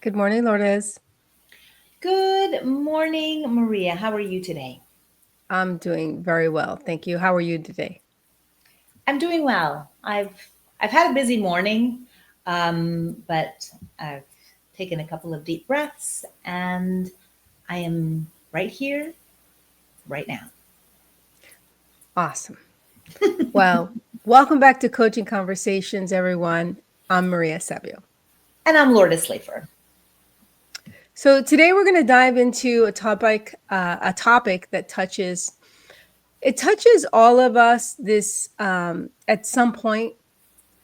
Good morning, Lourdes. Good morning, Maria. How are you today? I'm doing very well. Thank you. How are you today? I'm doing well. I've had a busy morning, but I've taken a couple of deep breaths, and I am right here, right now. Awesome. Well, welcome back to Coaching Conversations, everyone. I'm Maria Savio. And I'm Lourdes Slafer. So today we're going to dive into a topic that touches all of us. This at some point,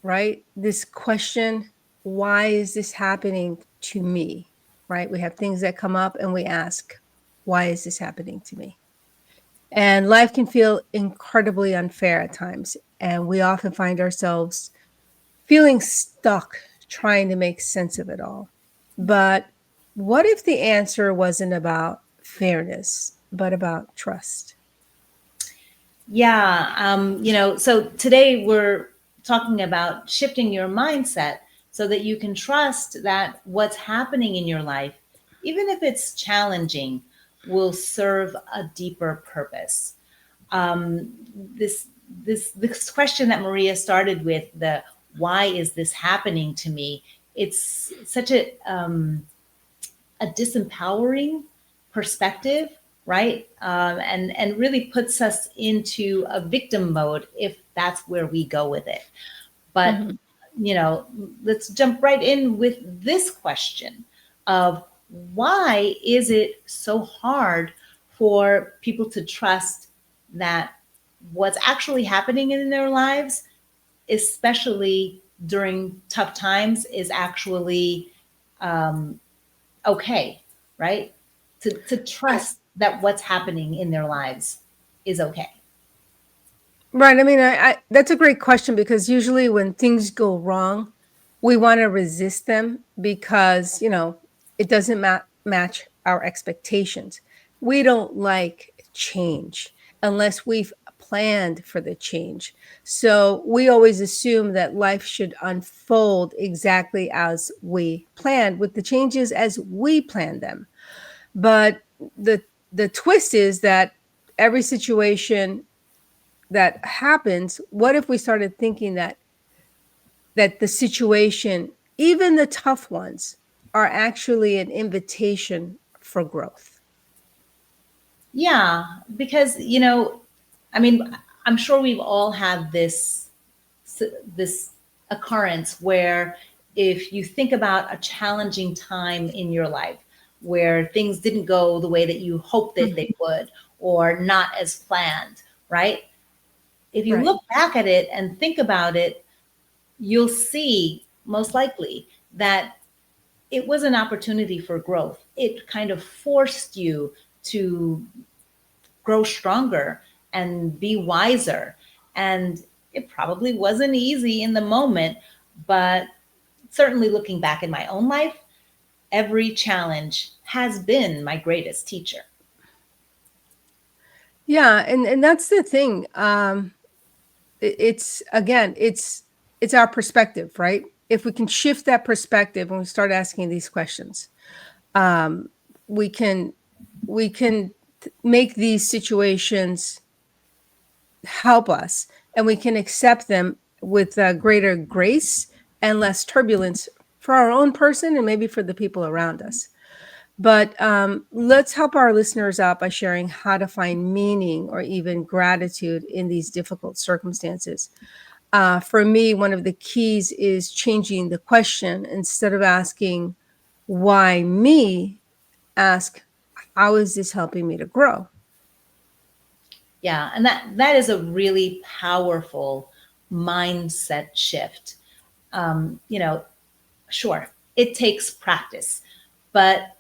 right? This question: why is this happening to me? Right? We have things that come up, and we ask, why is this happening to me? And life can feel incredibly unfair at times. And we often find ourselves feeling stuck trying to make sense of it all. But what if the answer wasn't about fairness, but about trust? Yeah, so today we're talking about shifting your mindset so that you can trust that what's happening in your life, even if it's challenging, will serve a deeper purpose. um, this this question that Maria started with, the why is this happening to me? It's such a disempowering perspective, right? And really puts us into a victim mode if that's where we go with it. But Mhm. you know, let's jump right in with this question of why is it so hard for people to trust that what's actually happening in their lives, especially during tough times, is actually um, okay, right? To Right. trust that what's happening in their lives is okay. Right. I mean, that's a great question because usually when things go wrong, we want to resist them because, it doesn't match our expectations. We don't like change unless we've planned for the change. So we always assume that life should unfold exactly as we planned, with the changes as we planned them. But the the twist is that every situation that happens, what if we started thinking that the situation, even the tough ones, are actually an invitation for growth? Yeah, because I mean, I'm sure we've all had this occurrence where if you think about a challenging time in your life where things didn't go the way that you hoped that Mhm. they would, or not as planned, right? If you Right. look back at it and think about it, you'll see most likely that it was an opportunity for growth. It kind of forced you to grow stronger and be wiser. And it probably wasn't easy in the moment, but certainly looking back in my own life, every challenge has been my greatest teacher. Yeah, and that's the thing. It's again, it's our perspective, right? If we can shift that perspective and we start asking these questions, um, we can we can make these situations help us, and we can accept them with greater grace and less turbulence for our own person and maybe for the people around us. But let's help our listeners out by sharing how to find meaning or even gratitude in these difficult circumstances. For me, one of the keys is changing the question. Instead of asking, why me? Ask, how is this helping me to grow? Yeah, and that is a really powerful mindset shift. You know, sure, it takes practice, but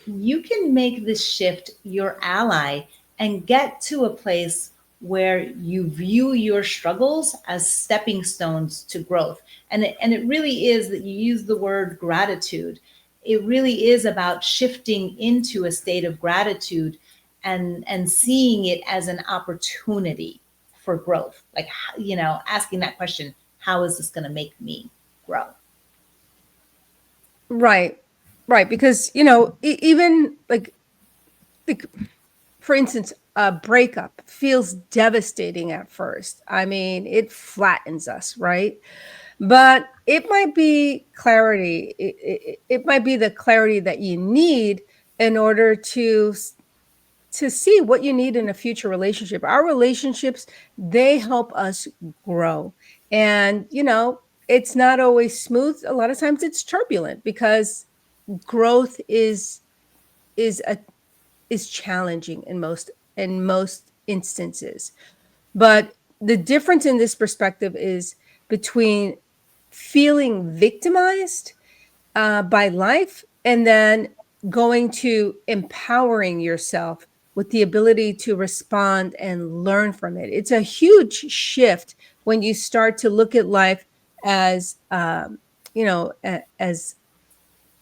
you can make this shift your ally and get to a place where you view your struggles as stepping stones to growth. And it really is that you use the word gratitude. It really is about shifting into a state of gratitude and seeing it as an opportunity for growth. Like, asking that question, how is this going to make me grow? Right. Right, because even like for instance, a breakup feels devastating at first. I mean, it flattens us, right? But it might be clarity. It might be the clarity that you need in order to see what you need in a future relationship. Our relationships, they help us grow. And, it's not always smooth. A lot of times it's turbulent because growth is a is challenging in most instances. But the difference in this perspective is between feeling victimized by life and then going to empowering yourself with the ability to respond and learn from it. It's a huge shift when you start to look at life as as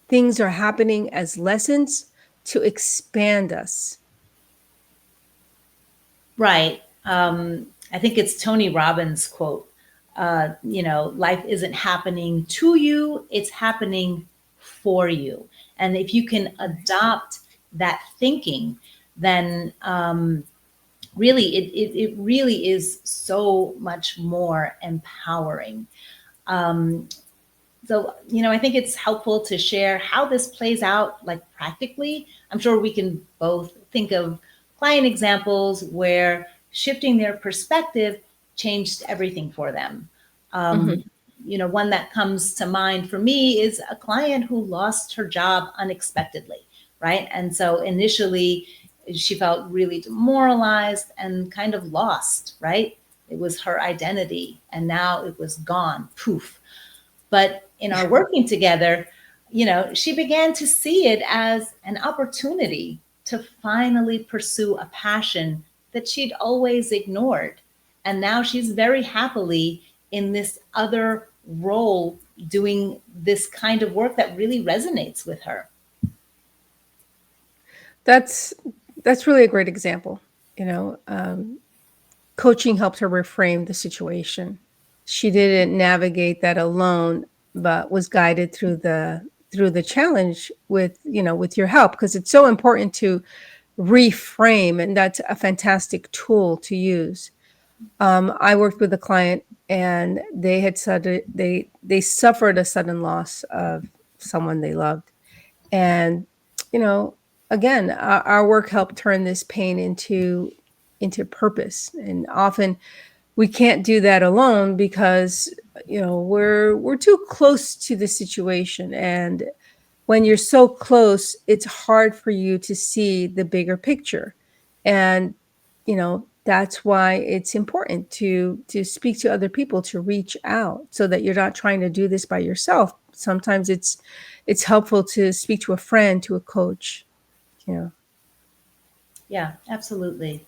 things are happening as lessons to expand us. Right. I think it's Tony Robbins' quote. Life isn't happening to you, it's happening for you. And if you can adopt that thinking, then really, it really is so much more empowering. Um, so, I think it's helpful to share how this plays out, like practically. I'm sure we can both think of client examples where shifting their perspective changed everything for them. Um, Mhm. One that comes to mind for me is a client who lost her job unexpectedly, right? And so initially, she felt really demoralized and kind of lost, right? It was her identity, and now it was gone, poof. But in our working together, she began to see it as an opportunity to finally pursue a passion that she'd always ignored. And now she's very happily in this other role doing this kind of work that really resonates with her. That's that's really a great example. You know, um, Coaching helped her reframe the situation. She didn't navigate that alone, but was guided through the challenge with your help, because it's so important to reframe, and that's a fantastic tool to use. I worked with a client, and they suffered a sudden loss of someone they loved, and you know again, our work helped turn this pain into purpose. And often we can't do that alone because we're too close to the situation. And when you're so close, it's hard for you to see the bigger picture. And that's why it's important to speak to other people, to reach out, so that you're not trying to do this by yourself. Sometimes it's helpful to speak to a friend, to a coach. you know Yeah, absolutely.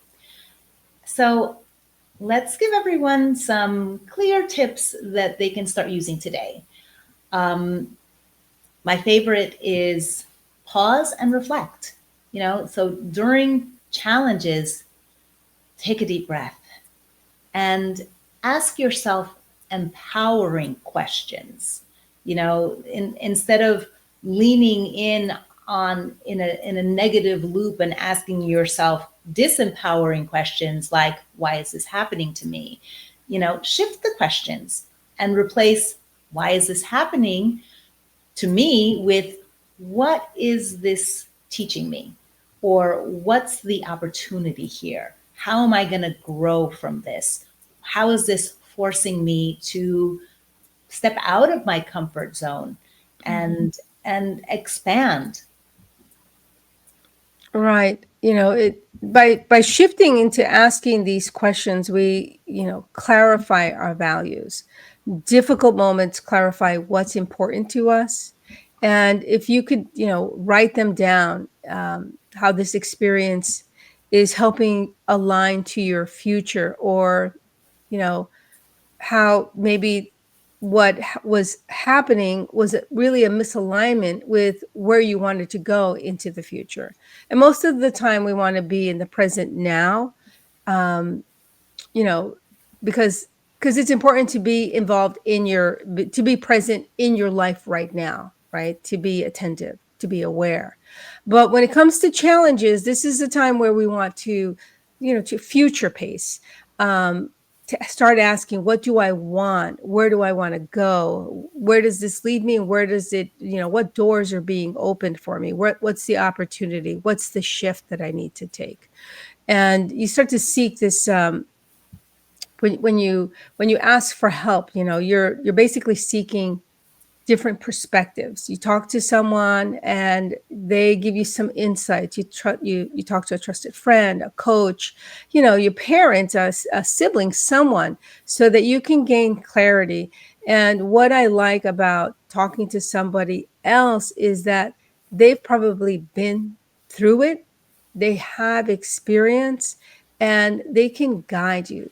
So let's give everyone some clear tips that they can start using today. Um, my favorite is pause and reflect. So during challenges, take a deep breath and ask yourself empowering questions. Instead of leaning in a negative loop and asking yourself disempowering questions like, why is this happening to me? Shift the questions and replace, why is this happening to me, with, what is this teaching me? Or what's the opportunity here? How am I going to grow from this? How is this forcing me to step out of my comfort zone and expand? Right. By shifting into asking these questions, we, clarify our values. Difficult moments clarify what's important to us. And if you could, write them down, how this experience is helping align to your future, or, you know, how maybe was happening was really a misalignment with where you wanted to go into the future. And most of the time we want to be in the present now, um, you know because it's important to be involved to be present in your life right now, right? To be attentive. to be aware. But when it comes to challenges, this is the time where we want to, to future pace. To start asking, what do I want? Where do I want to go? Where does this lead me? And where does it, what doors are being opened for me? What's the opportunity? What's the shift that I need to take? And you start to seek this, when you ask for help, you're basically seeking different perspectives. You talk to someone and they give you some insights. You talk to a trusted friend, a coach, your parents, a sibling, someone, so that you can gain clarity. And what I like about talking to somebody else is that they've probably been through it. They have experience and they can guide you.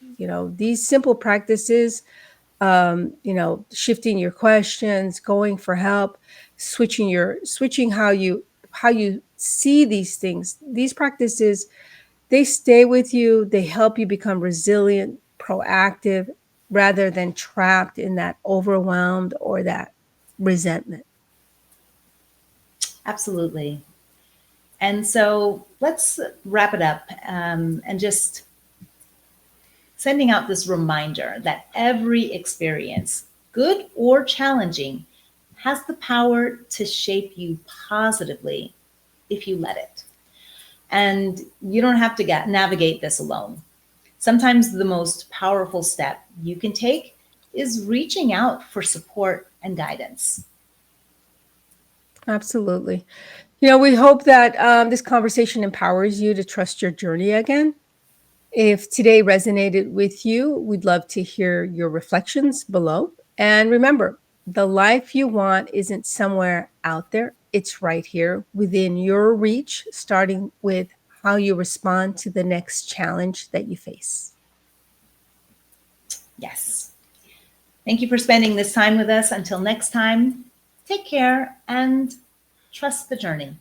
These simple practices, shifting your questions, going for help, switching how you see these things. These practices, they stay with you. They help you become resilient, proactive, rather than trapped in that overwhelmed or that resentment. Absolutely. And so let's wrap it up, and just sending out this reminder that every experience, good or challenging, has the power to shape you positively if you let it. And you don't have to navigate this alone. Sometimes the most powerful step you can take is reaching out for support and guidance. Absolutely. We hope that this conversation empowers you to trust your journey again. If today resonated with you, we'd love to hear your reflections below. And remember, the life you want isn't somewhere out there, it's right here within your reach, starting with how you respond to the next challenge that you face. Yes. Thank you for spending this time with us. Until next time, take care and trust the journey.